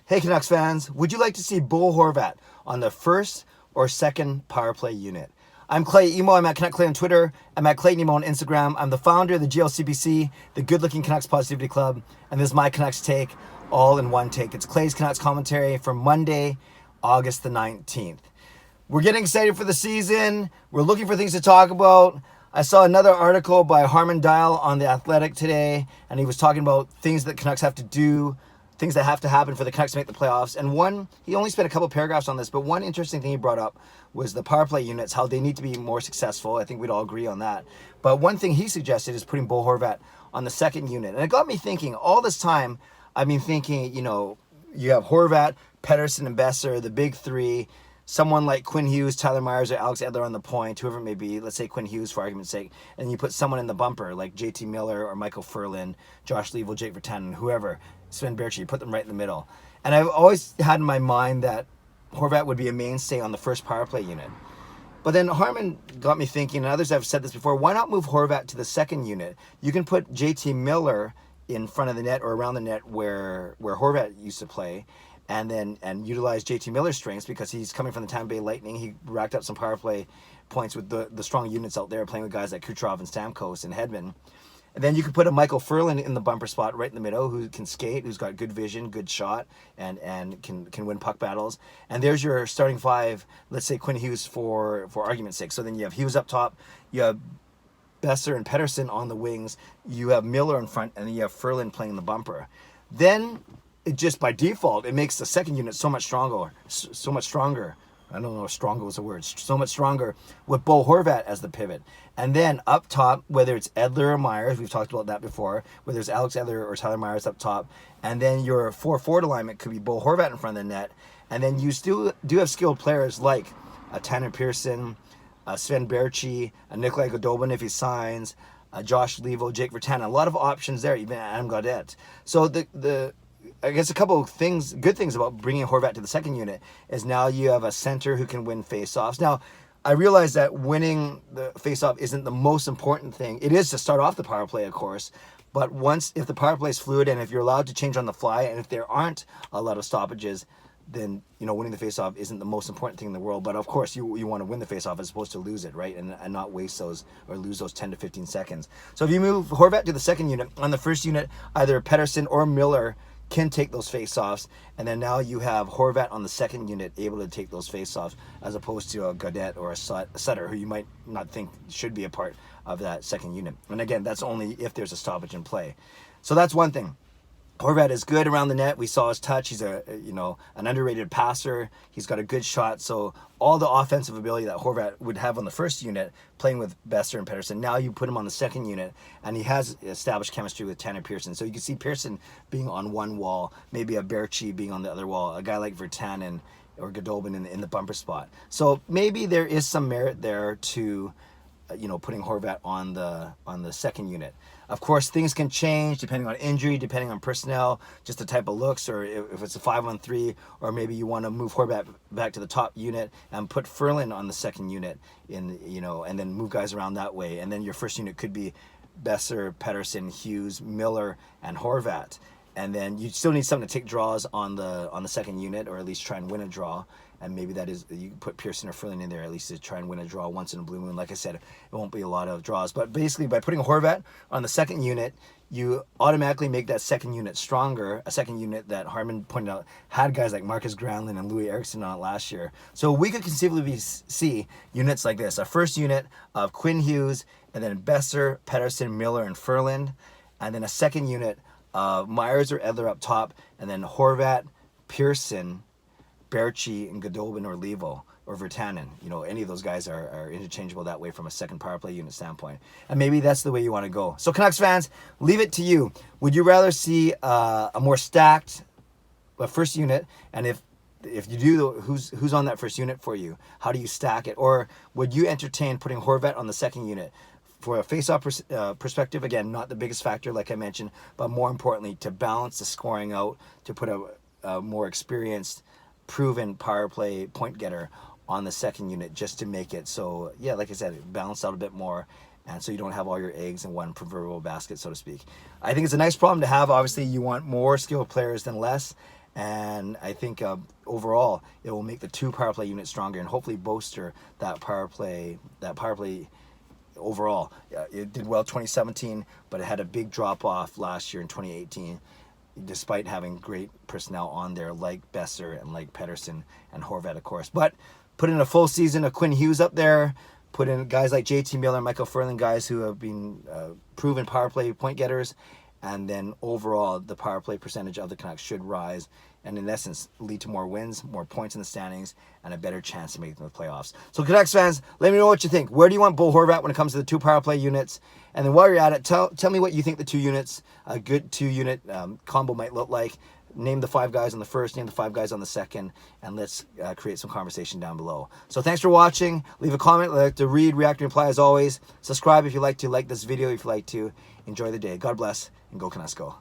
Hey Canucks fans, would you like to see Bo Horvat on the first or second power play unit? I'm Clay Emo. I'm at Canuck Clay on Twitter. I'm at Clay Emo on Instagram. I'm the founder of the GLCBC, the Good Looking Canucks Positivity Club, and this is my Canucks take, all in one take. It's Clay's Canucks commentary for Monday, August the 19th. We're getting excited for the season. We're looking for things to talk about. I saw another article by Harman Dial on The Athletic today, and he was talking about things that Canucks have to do, things that have to happen for the Canucks to make the playoffs. And he only spent a couple paragraphs on this, but one interesting thing he brought up was the power play units, how they need to be more successful. I think we'd all agree on that. But one thing he suggested is putting Bo Horvat on the second unit. And it got me thinking, all this time, I've been thinking, you have Horvat, Pettersson, and Besser, the big three. Someone like Quinn Hughes, Tyler Myers, or Alex Edler on the point, whoever it may be, let's say Quinn Hughes for argument's sake, and you put someone in the bumper like JT Miller or Michael Ferland, Josh Leavell, Jake Virtanen, whoever, Sven Baertschi, you put them right in the middle. And I've always had in my mind that Horvat would be a mainstay on the first power play unit. But then Harman got me thinking, and others have said this before, why not move Horvat to the second unit? You can put JT Miller in front of the net or around the net where Horvat used to play, and utilize JT Miller's strengths because he's coming from the Tampa Bay Lightning. He racked up some power play points with the strong units out there, playing with guys like Kucherov and Stamkos and Hedman. And then you could put a Michael Ferland in the bumper spot right in the middle, who can skate, who's got good vision, good shot, and can win puck battles. And there's your starting five, let's say Quinn Hughes for argument's sake. So then you have Hughes up top, you have Besser and Pettersson on the wings, you have Miller in front, and then you have Ferland playing the bumper. Then it just by default, it makes the second unit so much stronger. I don't know if stronger was a word. So much stronger with Bo Horvat as the pivot. And then up top, whether it's Edler or Myers, we've talked about that before, whether it's Alex Edler or Tyler Myers up top. And then your 4-forward alignment could be Bo Horvat in front of the net. And then you still do have skilled players like Tanner Pearson, Sven Baertschi, Nikolai Goldobin if he signs, Josh Leavell, Jake Virtanen. A lot of options there, even Adam Gaudette. So I guess a couple of good things about bringing Horvat to the second unit is now you have a center who can win faceoffs. Now, I realize that winning the faceoff isn't the most important thing. It is to start off the power play, of course, but if the power play is fluid and if you're allowed to change on the fly and if there aren't a lot of stoppages, then winning the faceoff isn't the most important thing in the world. But of course, you want to win the faceoff as opposed to lose it, right? And not waste those or lose those 10 to 15 seconds. So if you move Horvat to the second unit, on the first unit, either Pettersson or Miller can take those face-offs, and then now you have Horvat on the second unit able to take those face-offs as opposed to a Gaudette or a Sutter who you might not think should be a part of that second unit. And again, that's only if there's a stoppage in play. So that's one thing. Horvat is good around the net. We saw his touch. He's an underrated passer. He's got a good shot. So all the offensive ability that Horvat would have on the first unit, playing with Besser and Pettersson, now you put him on the second unit, and he has established chemistry with Tanner Pearson. So you can see Pearson being on one wall, maybe a Baertschi being on the other wall, a guy like Virtanen or Goldobin in the bumper spot. So maybe there is some merit there to putting Horvat on the second unit. Of course, things can change depending on injury, depending on personnel, just the type of looks, or if it's a 5-on-3, or maybe you want to move Horvat back to the top unit and put Ferland on the second unit and then move guys around that way. And then your first unit could be Besser, Pettersson, Hughes, Miller, and Horvat. And then you still need something to take draws on the second unit, or at least try and win a draw. And maybe that is, you can put Pearson or Ferland in there at least to try and win a draw once in a blue moon. Like I said, it won't be a lot of draws. But basically, by putting Horvat on the second unit, you automatically make that second unit stronger. A second unit that Harman pointed out had guys like Marcus Granlund and Louis Eriksson on it last year. So we could conceivably see units like this. A first unit of Quinn Hughes, and then Besser, Pettersson, Miller, and Ferland. And then a second unit of Myers or Edler up top, and then Horvat, Pearson, Baertschi, and Goldobin or Leavell or Virtanen. Any of those guys are interchangeable that way from a second power play unit standpoint. And maybe that's the way you want to go. So Canucks fans, leave it to you. Would you rather see a more stacked first unit? And if you do, who's on that first unit for you? How do you stack it? Or would you entertain putting Horvat on the second unit? For a face-off perspective, again, not the biggest factor, like I mentioned, but more importantly, to balance the scoring out, to put a more experienced, proven power play point getter on the second unit, just to make it so, yeah, like I said, balance out a bit more, and so you don't have all your eggs in one proverbial basket, so to speak. I think it's a nice problem to have. Obviously, you want more skilled players than less, And I think overall it will make the 2 power play units stronger and hopefully bolster that power play overall. It did well 2017, but it had a big drop off last year in 2018, despite having great personnel on there like Besser and like Pettersson and Horvat, of course. But put in a full season of Quinn Hughes up there, put in guys like JT Miller, Micheal, Ferland, guys who have been proven power play point getters, and then overall the power play percentage of the Canucks should rise and in essence lead to more wins, more points in the standings, and a better chance to make the playoffs. So Canucks fans, let me know what you think. Where do you want Bo Horvat when it comes to the 2 power play units? And then while you're at it, tell me what you think the 2 units, a good 2-unit combo might look like. Name the 5 guys on the first, name the 5 guys on the second, and let's create some conversation down below. So thanks for watching. Leave a comment. I like to read, react, and reply as always. Subscribe if you like to. Like this video if you like to. Enjoy the day. God bless, and go Canucks go.